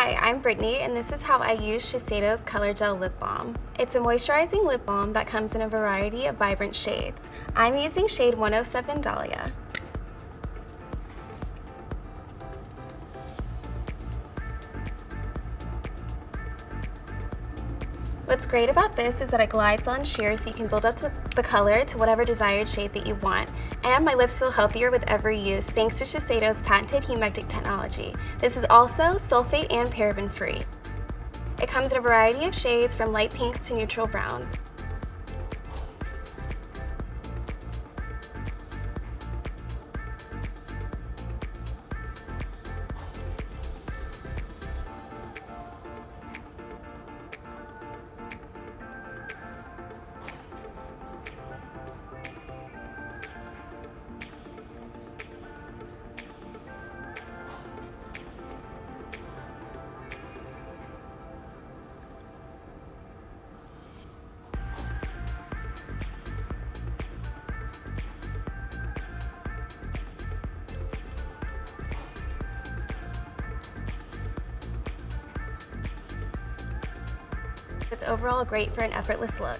Hi, I'm Brittany, and this is how I use Shiseido's ColorGel Lip Balm. It's a moisturizing lip balm that comes in a variety of vibrant shades. I'm using shade 107 Dahlia. What's great about this is that it glides on sheer so you can build up the color to whatever desired shade that you want. And my lips feel healthier with every use thanks to Shiseido's patented humectant technology. This is also sulfate and paraben free. It comes in a variety of shades from light pinks to neutral browns. It's overall great for an effortless look.